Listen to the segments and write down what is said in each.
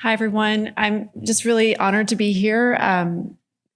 Hi, everyone. I'm just really honored to be here.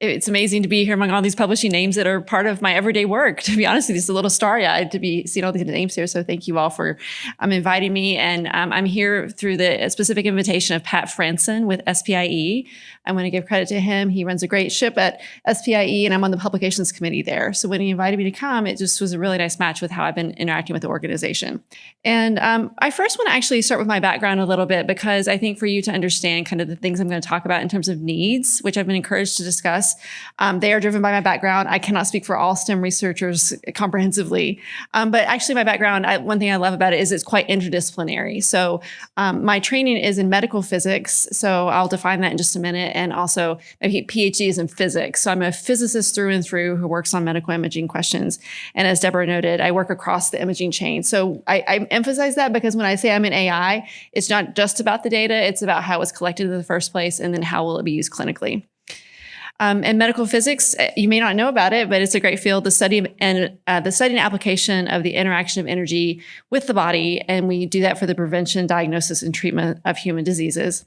It's amazing to be here among all these publishing names that are part of my everyday work. To be honest with you, it's a little starry-eyed to be seeing all these names here. So thank you all for inviting me. And I'm here through the specific invitation of Pat Franson with SPIE. I want to give credit to him. He runs a great ship at SPIE, and I'm on the publications committee there. So when he invited me to come, it just was a really nice match with how I've been interacting with the organization. And I first want to actually start with my background a little bit, because I think for you to understand kind of the things I'm going to talk about in terms of needs, which I've been encouraged to discuss, they are driven by my background. I cannot speak for all STEM researchers comprehensively, but actually my background, one thing I love about it is it's quite interdisciplinary. So my training is in medical physics, so I'll define that in just a minute, and also my PhD is in physics. So I'm a physicist through and through who works on medical imaging questions. And as Deborah noted, I work across the imaging chain. So I emphasize that because when I say I'm in AI, it's not just about the data, it's about how it's collected in the first place and then how will it be used clinically. In medical physics, you may not know about it, but it's a great field, the study and application of the interaction of energy with the body. And we do that for the prevention, diagnosis, and treatment of human diseases.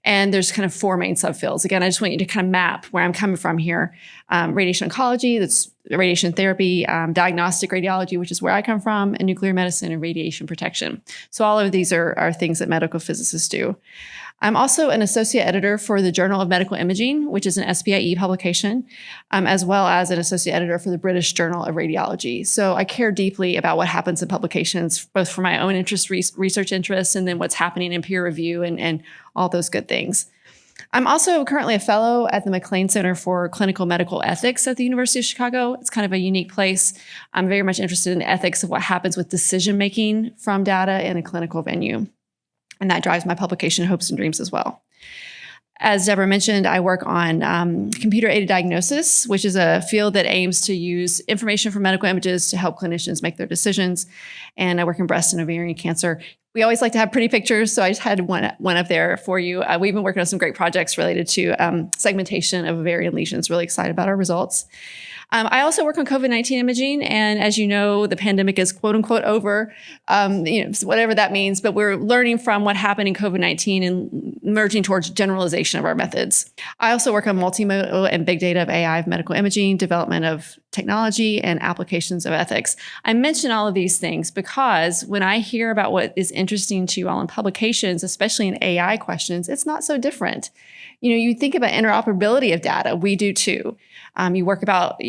And there's kind of four main subfields. Again, I just want you to kind of map where I'm coming from here. Radiation oncology, that's radiation therapy, diagnostic radiology, which is where I come from, and nuclear medicine and radiation protection. So all of these are things that medical physicists do. I'm also an associate editor for the Journal of Medical Imaging, which is an SPIE publication, as well as an associate editor for the British Journal of Radiology. So I care deeply about what happens in publications, both for my own research interests, and then what's happening in peer review and all those good things. I'm also currently a fellow at the McLean Center for Clinical Medical Ethics at the University of Chicago. It's kind of a unique place. I'm very much interested in the ethics of what happens with decision-making from data in a clinical venue. And that drives my publication hopes and dreams as well. As Deborah mentioned, I work on computer-aided diagnosis, which is a field that aims to use information from medical images to help clinicians make their decisions. And I work in breast and ovarian cancer. We always like to have pretty pictures, so I just had one up there for you. We've been working on some great projects related to segmentation of ovarian lesions. Really excited about our results. I also work on COVID-19 imaging, and as you know, the pandemic is quote unquote over, whatever that means, but we're learning from what happened in COVID-19 and merging towards generalization of our methods. I also work on multimodal and big data of AI of medical imaging, development of technology, and applications of ethics. I mention all of these things because when I hear about what is interesting to you all in publications, especially in AI questions, it's not so different. You think about interoperability of data. We do too. You work about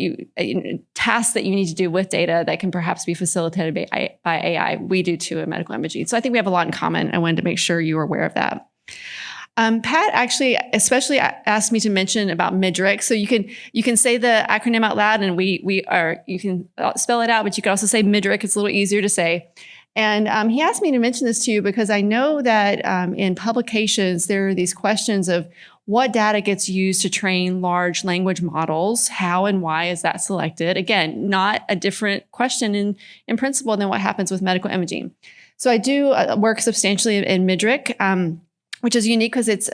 tasks that you need to do with data that can perhaps be facilitated by AI. We do too in medical imaging. So I think we have a lot in common. I wanted to make sure you were aware of that. Pat actually especially asked me to mention about MIDRC. So you can say the acronym out loud, and you can spell it out, but you can also say MIDRC. It's a little easier to say. And he asked me to mention this to you because I know that in publications, there are these questions of what data gets used to train large language models, how and why is that selected? Again, not a different question in principle than what happens with medical imaging. So I do work substantially in MIDRC, which is unique because it's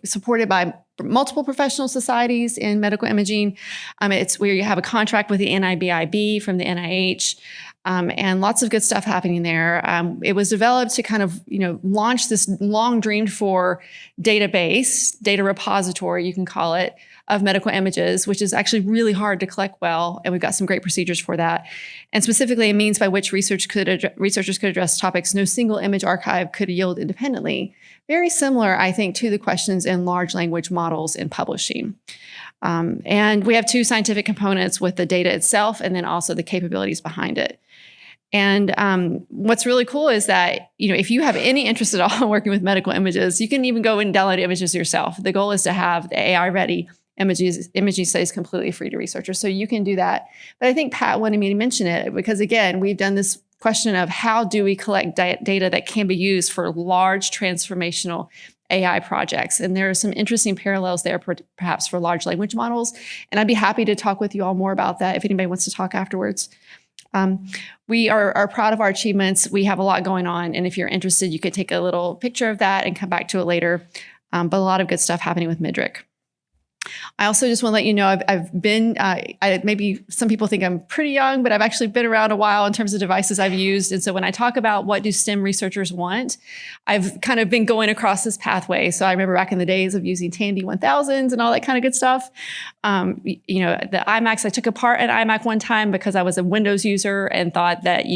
supported by multiple professional societies in medical imaging. It's where you have a contract with the NIBIB from the NIH. And lots of good stuff happening there. It was developed to kind of, launch this long dreamed for database, data repository, you can call it, of medical images, which is actually really hard to collect well. And we've got some great procedures for that. And specifically, a means by which researchers could address topics no single image archive could yield independently. Very similar, I think, to the questions in large language models in publishing. And we have two scientific components with the data itself and then also the capabilities behind it. And what's really cool is that, if you have any interest at all in working with medical images, you can even go and download images yourself. The goal is to have the AI-ready imaging studies completely free to researchers. So you can do that. But I think Pat wanted me to mention it because, again, we've done this question of how do we collect data that can be used for large transformational AI projects. And there are some interesting parallels there, perhaps for large language models. And I'd be happy to talk with you all more about that if anybody wants to talk afterwards. We are proud of our achievements. We have a lot going on. And if you're interested, you could take a little picture of that and come back to it later. But a lot of good stuff happening with MIDRC. I also just want to let you know I've been, maybe some people think I'm pretty young, but I've actually been around a while in terms of devices I've used. And so when I talk about what do STEM researchers want, I've kind of been going across this pathway. So I remember back in the days of using Tandy 1000s and all that kind of good stuff. The iMacs, I took apart an iMac one time because I was a Windows user and thought that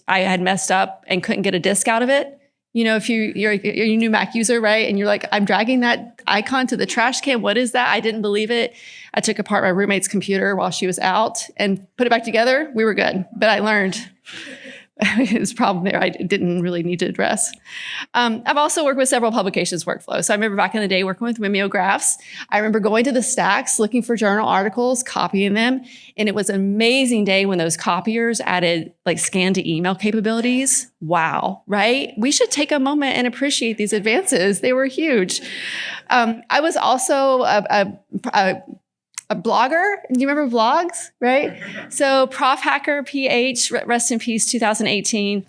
I had messed up and couldn't get a disk out of it. If you're a new Mac user, right? And you're like, I'm dragging that icon to the trash can. What is that? I didn't believe it. I took apart my roommate's computer while she was out and put it back together. We were good. But I learned it was a problem there I didn't really need to address. I've also worked with several publications workflows. So I remember back in the day working with mimeographs. I remember going to the stacks, looking for journal articles, copying them. And it was an amazing day when those copiers added like scan to email capabilities. Wow, right? We should take a moment and appreciate these advances. They were huge. I was also a blogger. Do you remember blogs, right? So Prof Hacker PH, rest in peace, 2018.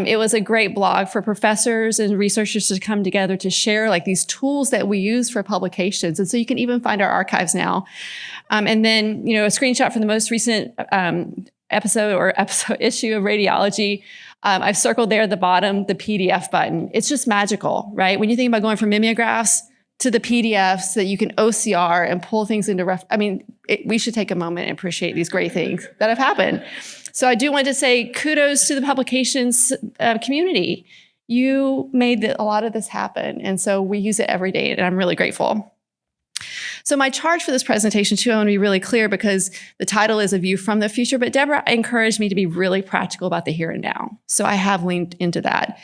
It was a great blog for professors and researchers to come together to share like these tools that we use for publications. And so you can even find our archives now. And then, a screenshot from the most recent episode issue of Radiology. I've circled there at the bottom, the PDF button. It's just magical, right? When you think about going from mimeographs to the PDFs that you can OCR and pull things into we should take a moment and appreciate these great things that have happened. So I do want to say kudos to the publications community. You made a lot of this happen. And so we use it every day, and I'm really grateful. So my charge for this presentation, too, I want to be really clear because the title is A View from the Future, but Deborah encouraged me to be really practical about the here and now. So I have leaned into that.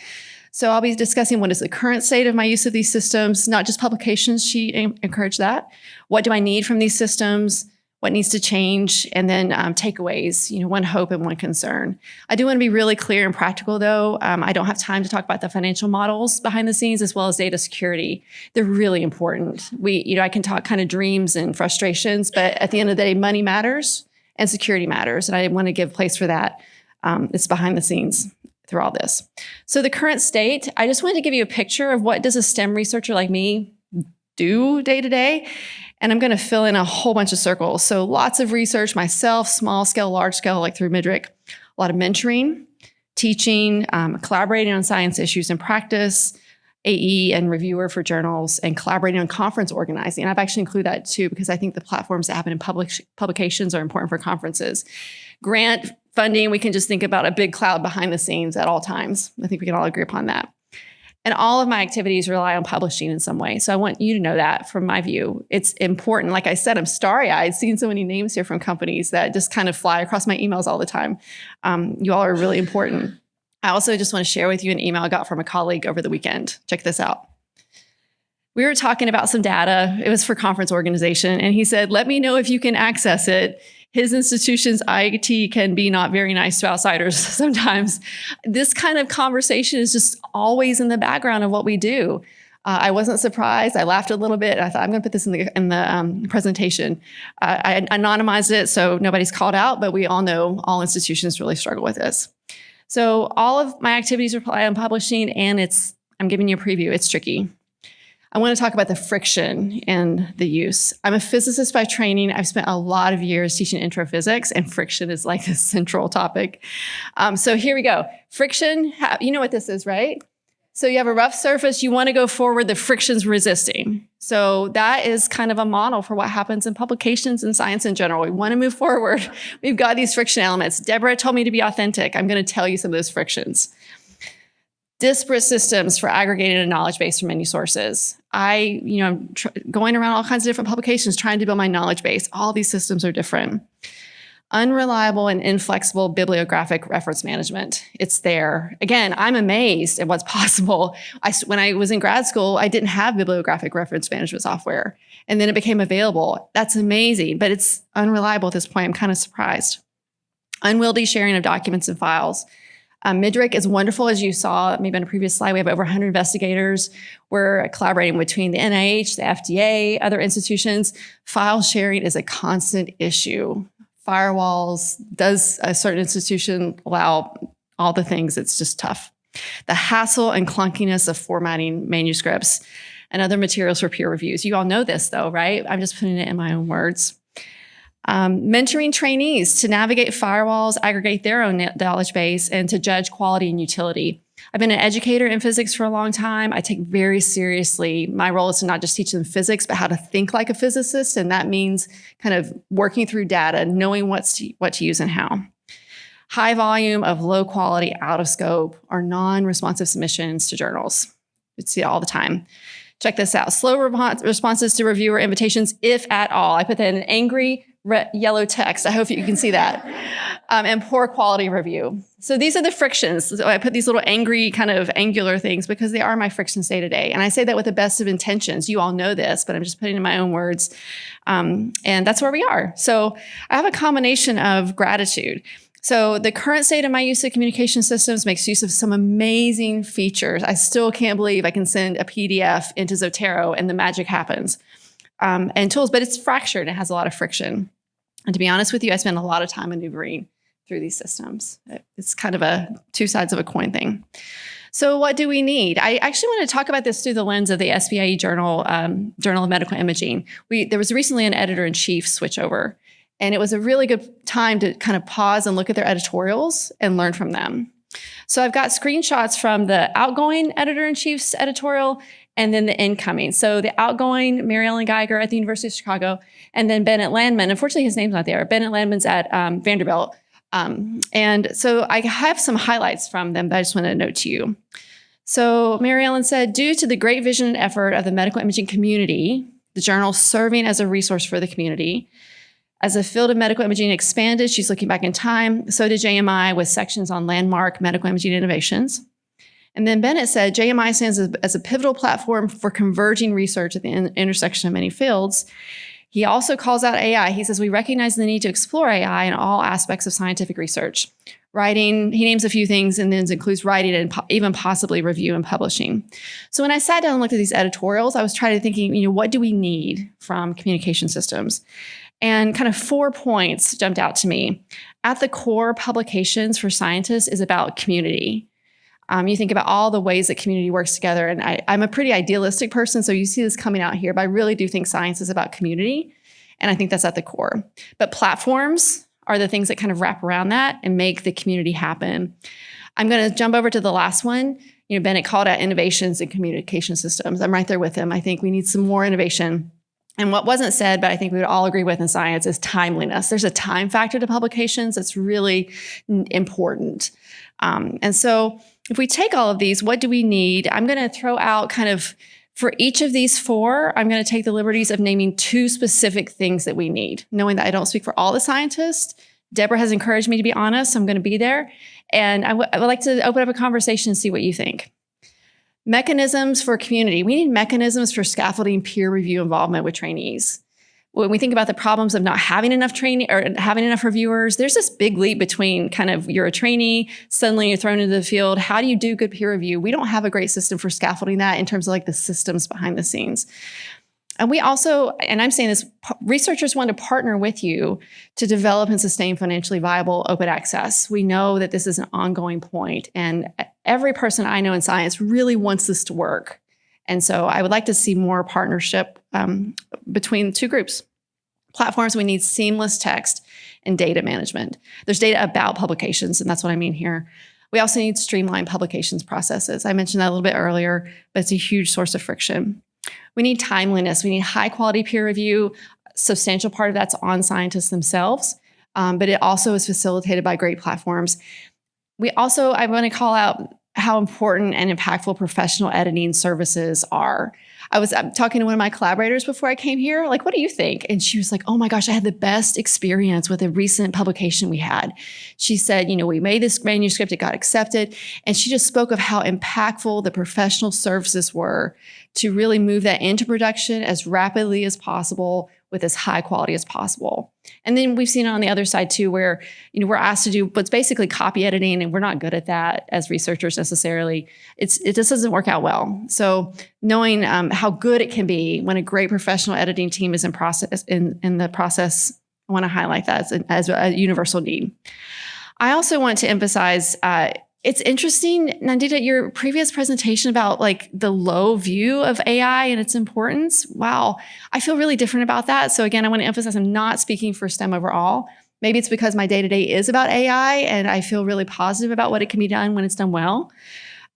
So I'll be discussing what is the current state of my use of these systems, not just publications. She encouraged that. What do I need from these systems? What needs to change? And then takeaways, one hope and one concern. I do want to be really clear and practical, though. I don't have time to talk about the financial models behind the scenes as well as data security. They're really important. I can talk kind of dreams and frustrations, but at the end of the day, money matters and security matters. And I want to give place for that. It's behind the scenes through all this. So the current state, I just wanted to give you a picture of what does a STEM researcher like me do day to day. And I'm going to fill in a whole bunch of circles. So lots of research myself, small scale, large scale, like through Midrick, a lot of mentoring, teaching, collaborating on science issues in practice, AE and reviewer for journals, and collaborating on conference organizing. And I've actually included that too, because I think the platforms that happen in publications are important for conferences. Grant funding, we can just think about a big cloud behind the scenes at all times. I think we can all agree upon that. And all of my activities rely on publishing in some way. So I want you to know that from my view. It's important. Like I said, I'm starry-eyed seeing so many names here from companies that just kind of fly across my emails all the time. You all are really important. I also just want to share with you an email I got from a colleague over the weekend. Check this out. We were talking about some data. It was for conference organization. And he said, let me know if you can access it. His institution's IT can be not very nice to outsiders sometimes. This kind of conversation is just always in the background of what we do. I wasn't surprised. I laughed a little bit. I thought, I'm going to put this in the presentation. I anonymized it so nobody's called out, but we all know all institutions really struggle with this. So all of my activities rely on publishing, and I'm giving you a preview. It's tricky. I want to talk about the friction in the use. I'm a physicist by training. I've spent a lot of years teaching intro physics, and friction is like a central topic. So here we go. Friction, you know what this is, right? So you have a rough surface, you want to go forward, the friction's resisting. So that is kind of a model for what happens in publications and science in general. We want to move forward. We've got these friction elements. Deborah told me to be authentic. I'm going to tell you some of those frictions. Disparate systems for aggregating a knowledge base from many sources. I'm going around all kinds of different publications trying to build my knowledge base. All these systems are different. Unreliable and inflexible bibliographic reference management. It's there. Again, I'm amazed at what's possible. When I was in grad school, I didn't have bibliographic reference management software, and then it became available. That's amazing, but it's unreliable at this point. I'm kind of surprised. Unwieldy sharing of documents and files. Midrick is wonderful, as you saw maybe on a previous slide. We have over 100 investigators. We're collaborating between the NIH, the FDA, other institutions. File sharing is a constant issue. Firewalls, does a certain institution allow all the things? It's just tough. The hassle and clunkiness of formatting manuscripts. and other materials for peer reviews. You all know this though, right? I'm just putting it in my own words. Mentoring trainees to navigate firewalls, aggregate their own knowledge base, and to judge quality and utility. I've been an educator in physics for a long time. I take very seriously my role is to not just teach them physics, but how to think like a physicist. And that means kind of working through data, knowing what to use and how. High volume of low quality, out of scope, or non-responsive submissions to journals. You see it all the time. Check this out. Slow responses to reviewer invitations, if at all. I put that in an angry yellow text. I hope you can see that. And poor quality review. So these are the frictions. So I put these little angry kind of angular things because they are my frictions day to day. And I say that with the best of intentions. You all know this, but I'm just putting in my own words. And that's where we are. So I have a combination of gratitude. So the current state of my use of communication systems makes use of some amazing features. I still can't believe I can send a PDF into Zotero and the magic happens. And tools, but it's fractured. It has a lot of friction. And to be honest with you, I spend a lot of time maneuvering through these systems. It's kind of a two sides of a coin thing. So what do we need? I actually want to talk about this through the lens of the SBIE Journal, Journal of Medical Imaging. There was recently an editor-in-chief switchover, and it was a really good time to kind of pause and look at their editorials and learn from them. So I've got screenshots from the outgoing editor-in-chief's editorial and then the incoming. So the outgoing, Mary Ellen Geiger at the University of Chicago, and then Bennett Landman. Unfortunately, his name's not there. Bennett Landman's at Vanderbilt. And so I have some highlights from them that I just want to note to you. So Mary Ellen said, due to the great vision and effort of the medical imaging community, the journal serving as a resource for the community, as the field of medical imaging expanded, she's looking back in time, so did JMI with sections on landmark medical imaging innovations. And then Bennett said, JMI stands as a pivotal platform for converging research at the intersection of many fields. He also calls out AI. He says, we recognize the need to explore AI in all aspects of scientific research. Writing, he names a few things and then includes writing and even possibly review and publishing. So when I sat down and looked at these editorials, I was trying to thinking, what do we need from communication systems? And kind of 4 points jumped out to me. At the core, publications for scientists is about community. You think about all the ways that community works together. And I'm a pretty idealistic person, so you see this coming out here, but I really do think science is about community. And I think that's at the core. But platforms are the things that kind of wrap around that and make the community happen. I'm going to jump over to the last one. Bennett called out innovations in communication systems. I'm right there with him. I think we need some more innovation. And what wasn't said, but I think we would all agree with in science, is timeliness. There's a time factor to publications that's really important. And so if we take all of these, what do we need? I'm going to throw out kind of, for each of these 4, I'm going to take the liberties of naming 2 specific things that we need, knowing that I don't speak for all the scientists. Deborah has encouraged me to be honest, so I'm going to be there. And I would like to open up a conversation and see what you think. Mechanisms for community. We need mechanisms for scaffolding peer review involvement with trainees. When we think about the problems of not having enough training or having enough reviewers, there's this big leap between kind of you're a trainee, suddenly you're thrown into the field. How do you do good peer review? We don't have a great system for scaffolding that in terms of like the systems behind the scenes. And we also, and I'm saying this, researchers want to partner with you to develop and sustain financially viable open access. We know that this is an ongoing point, and every person I know in science really wants this to work. And so I would like to see more partnership between the 2 groups. Platforms, we need seamless text and data management. There's data about publications, and that's what I mean here. We also need streamlined publications processes. I mentioned that a little bit earlier, but it's a huge source of friction. We need timeliness. We need high quality peer review. A substantial part of that's on scientists themselves, but it also is facilitated by great platforms. I want to call out how important and impactful professional editing services are. I was talking to one of my collaborators before I came here, like, what do you think? And she was like, oh my gosh, I had the best experience with a recent publication we had. She said, we made this manuscript, it got accepted. And she just spoke of how impactful the professional services were to really move that into production as rapidly as possible with as high quality as possible. And then we've seen it on the other side too, where, we're asked to do what's basically copy editing, and we're not good at that as researchers necessarily. It just doesn't work out well. So knowing how good it can be when a great professional editing team is in the process, I want to highlight that as a universal need. I also want to emphasize It's interesting, Nandita, your previous presentation about like the low view of AI and its importance. Wow, I feel really different about that. So again, I want to emphasize I'm not speaking for STEM overall. Maybe it's because my day-to-day is about AI and I feel really positive about what it can be done when it's done well.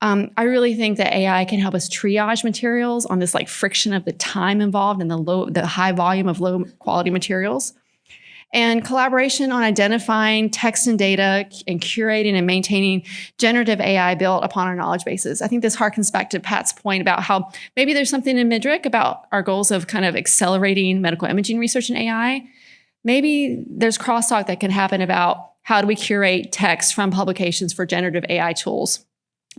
I really think that AI can help us triage materials on this like friction of the time involved and the high volume of low quality materials. And collaboration on identifying text and data and curating and maintaining generative AI built upon our knowledge bases. I think this harkens back to Pat's point about how maybe there's something in MIDRC about our goals of kind of accelerating medical imaging research in AI. Maybe there's crosstalk that can happen about how do we curate text from publications for generative AI tools,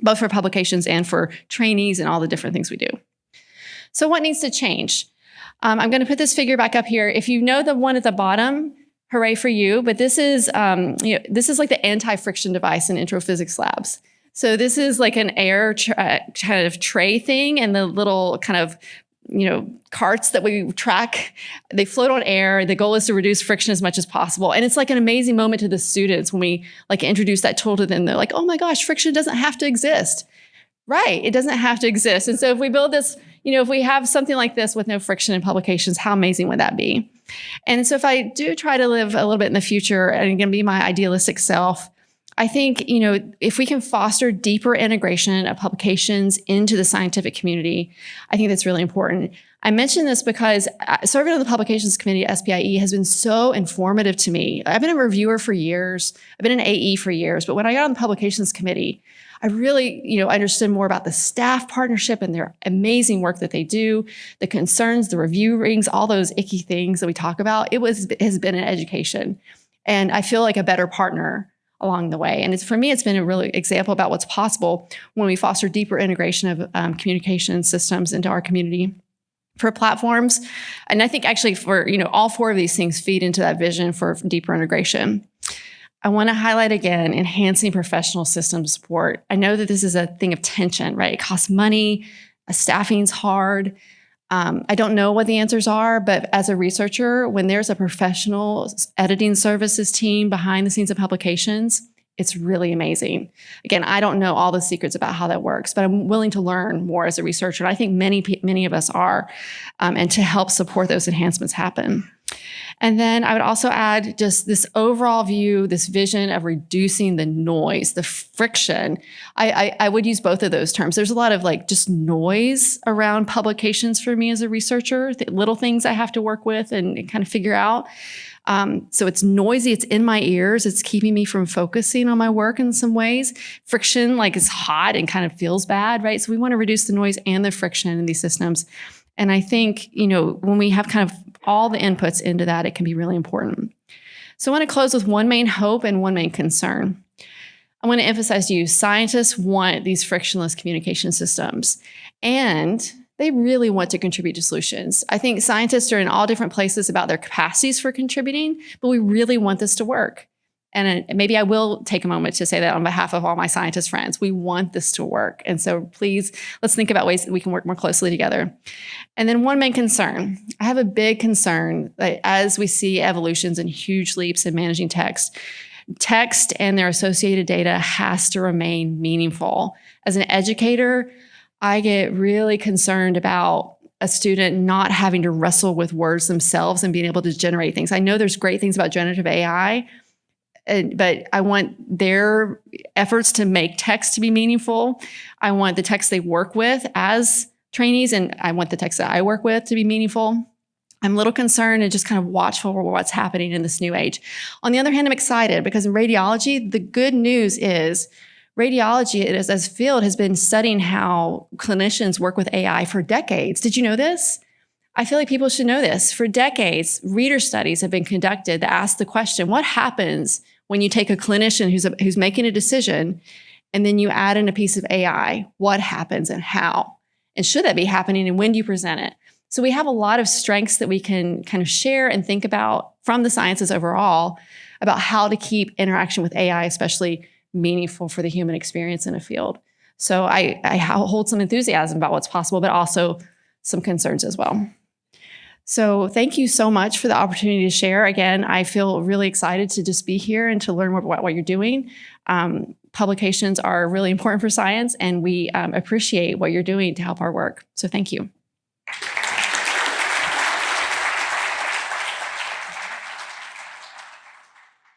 both for publications and for trainees and all the different things we do. So what needs to change? I'm going to put this figure back up here. If you know the one at the bottom, hooray for you. But this is, this is like the anti-friction device in intro physics labs. So this is like an air kind of tray thing, and the little kind of carts that we track, they float on air. The goal is to reduce friction as much as possible. And it's like an amazing moment to the students when we like introduce that tool to them. They're like, oh my gosh, friction doesn't have to exist. Right, it doesn't have to exist. And so if we build this, if we have something like this with no friction in publications, how amazing would that be? And so if I do try to live a little bit in the future and again be my idealistic self, I think, if we can foster deeper integration of publications into the scientific community, I think that's really important. I mention this because serving on the publications committee at SPIE has been so informative to me. I've been a reviewer for years. I've been an AE for years. But when I got on the publications committee, I really, understood more about the staff partnership and their amazing work that they do, the concerns, the review rings, all those icky things that we talk about. It has been an education. And I feel like a better partner along the way. And for me, it's been a really example about what's possible when we foster deeper integration of communication systems into our community for platforms. And I think actually for, all four of these things feed into that vision for deeper integration. I want to highlight again, enhancing professional system support. I know that this is a thing of tension, right? It costs money, staffing's hard. I don't know what the answers are, but as a researcher, when there's a professional editing services team behind the scenes of publications, it's really amazing. Again, I don't know all the secrets about how that works, but I'm willing to learn more as a researcher. And I think many of us are, and to help support those enhancements happen. And then I would also add just this overall view, this vision of reducing the noise, the friction. I would use both of those terms. There's a lot of just noise around publications for me as a researcher, little things I have to work with and kind of figure out. So it's noisy, it's in my ears, it's keeping me from focusing on my work in some ways. Friction is hot and kind of feels bad, right? So we want to reduce the noise and the friction in these systems. And I think, when we have kind of all the inputs into that, it can be really important. So I want to close with one main hope and one main concern. I want to emphasize to you, scientists want these frictionless communication systems, and they really want to contribute to solutions. I think scientists are in all different places about their capacities for contributing, but we really want this to work. And maybe I will take a moment to say that on behalf of all my scientist friends. We want this to work. And so please, let's think about ways that we can work more closely together. And then one main concern. I have a big concern that as we see evolutions and huge leaps in managing text and their associated data has to remain meaningful. As an educator, I get really concerned about a student not having to wrestle with words themselves and being able to generate things. I know there's great things about generative AI, but I want their efforts to make text to be meaningful. I want the text they work with as trainees, and I want the text that I work with to be meaningful. I'm a little concerned and just kind of watchful for what's happening in this new age. On the other hand, I'm excited because in radiology, the good news is radiology as a field has been studying how clinicians work with AI for decades. Did you know this? I feel like people should know this. For decades, reader studies have been conducted that ask the question, what happens when you take a clinician who's making a decision and then you add in a piece of AI? What happens and how? And should that be happening and when do you present it? So we have a lot of strengths that we can kind of share and think about from the sciences overall about how to keep interaction with AI, especially meaningful for the human experience in a field. So I hold some enthusiasm about what's possible, but also some concerns as well. So thank you so much for the opportunity to share. Again, I feel really excited to just be here and to learn more about what you're doing. publications are really important for science, and we appreciate what you're doing to help our work. So thank you.